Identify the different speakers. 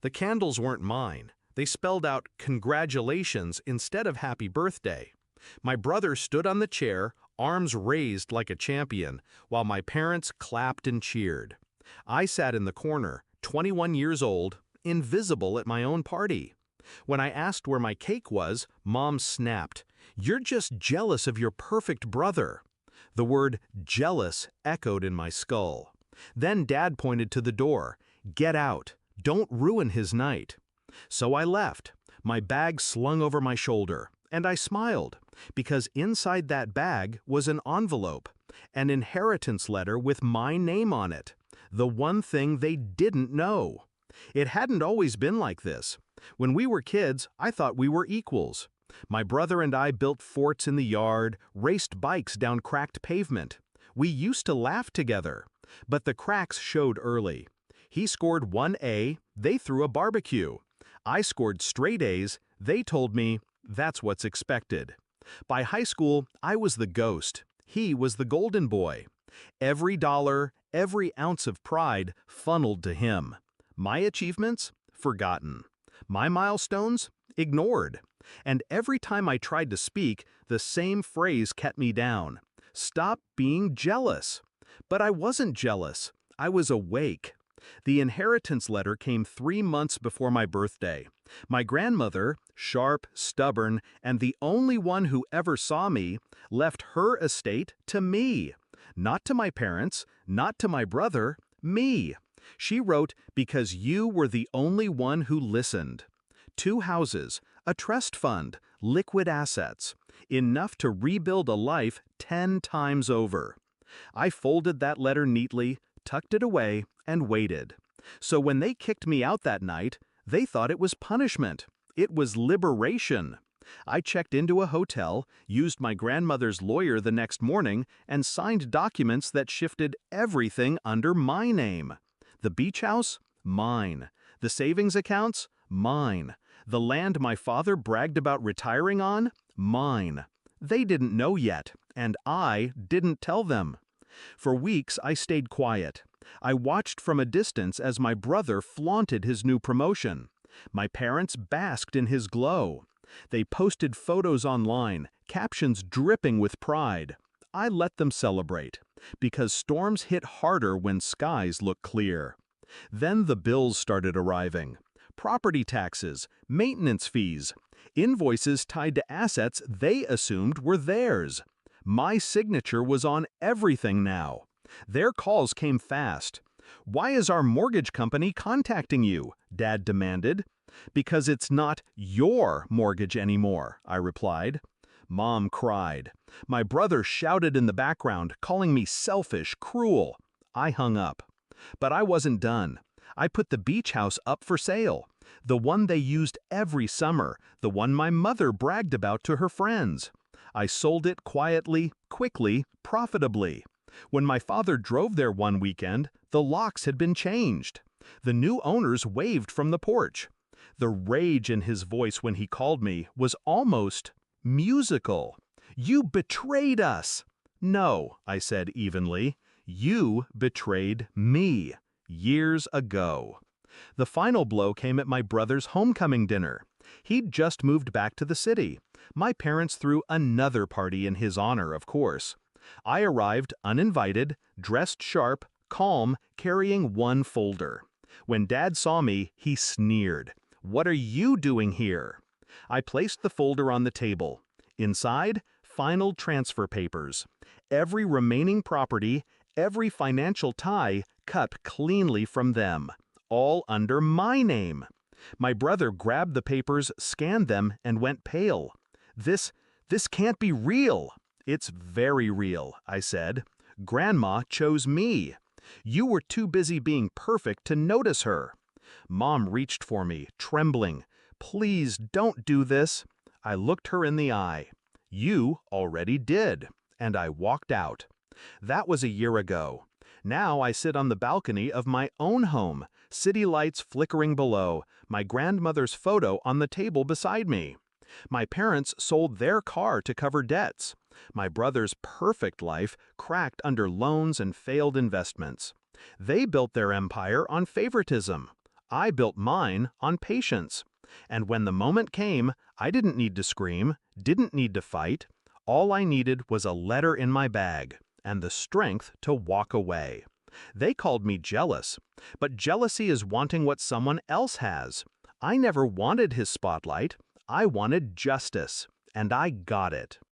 Speaker 1: The candles weren't mine. They spelled out congratulations instead of happy birthday. My brother stood on the chair, arms raised like a champion, while my parents clapped and cheered. I sat in the corner, 21 years old, invisible at my own party. When I asked where my cake was, Mom snapped, "You're just jealous of your perfect brother." The word jealous echoed in my skull. Then Dad pointed to the door. "Get out. Don't ruin his night." So I left, my bag slung over my shoulder, and I smiled, because inside that bag was an envelope, an inheritance letter with my name on it, the one thing they didn't know. It hadn't always been like this. When we were kids, I thought we were equals. My brother and I built forts in the yard, raced bikes down cracked pavement. We used to laugh together. But the cracks showed early. He scored 1A, they threw a barbecue. I scored straight A's, they told me, that's what's expected. By high school, I was the ghost. He was the golden boy. Every dollar, every ounce of pride funneled to him. My achievements? Forgotten. My milestones? Ignored. And every time I tried to speak, the same phrase kept me down. Stop being jealous. But I wasn't jealous. I was awake. The inheritance letter came 3 months before my birthday. My grandmother, sharp, stubborn, and the only one who ever saw me, left her estate to me. Not to my parents, not to my brother, me. She wrote, "Because you were the only one who listened." 2 houses, a trust fund, liquid assets, enough to rebuild a life 10 times over. I folded that letter neatly, tucked it away, and waited. So when they kicked me out that night, they thought it was punishment. It was liberation. I checked into a hotel, used my grandmother's lawyer the next morning, and signed documents that shifted everything under my name. The beach house? Mine. The savings accounts? Mine. The land my father bragged about retiring on? Mine. They didn't know yet, and I didn't tell them. For weeks, I stayed quiet. I watched from a distance as my brother flaunted his new promotion. My parents basked in his glow. They posted photos online, captions dripping with pride. I let them celebrate, because storms hit harder when skies look clear. Then the bills started arriving. Property taxes, maintenance fees, invoices tied to assets they assumed were theirs. My signature was on everything now. Their calls came fast. "Why is our mortgage company contacting you?" Dad demanded. "Because it's not your mortgage anymore," I replied. Mom cried. My brother shouted in the background, calling me selfish, cruel. I hung up. But I wasn't done. I put the beach house up for sale. The one they used every summer, the one my mother bragged about to her friends. I sold it quietly, quickly, profitably. When my father drove there one weekend, the locks had been changed. The new owners waved from the porch. The rage in his voice when he called me was almost musical. "You betrayed us!" "No," I said evenly. "You betrayed me. Years ago." The final blow came at my brother's homecoming dinner. He'd just moved back to the city. My parents threw another party in his honor, of course. I arrived uninvited, dressed sharp, calm, carrying one folder. When Dad saw me, he sneered. "What are you doing here?" I placed the folder on the table. Inside, final transfer papers. Every remaining property, every financial tie cut cleanly from them. All under my name. My brother grabbed the papers, scanned them, and went pale. This can't be real." "It's very real," I said. "Grandma chose me. You were too busy being perfect to notice her." Mom reached for me, trembling. "Please don't do this." I looked her in the eye. "You already did." And I walked out. That was a year ago. Now I sit on the balcony of my own home, city lights flickering below, my grandmother's photo on the table beside me. My parents sold their car to cover debts. My brother's perfect life cracked under loans and failed investments. They built their empire on favoritism. I built mine on patience. And when the moment came, I didn't need to scream, didn't need to fight. All I needed was a letter in my bag and the strength to walk away. They called me jealous, but jealousy is wanting what someone else has. I never wanted his spotlight. I wanted justice, and I got it.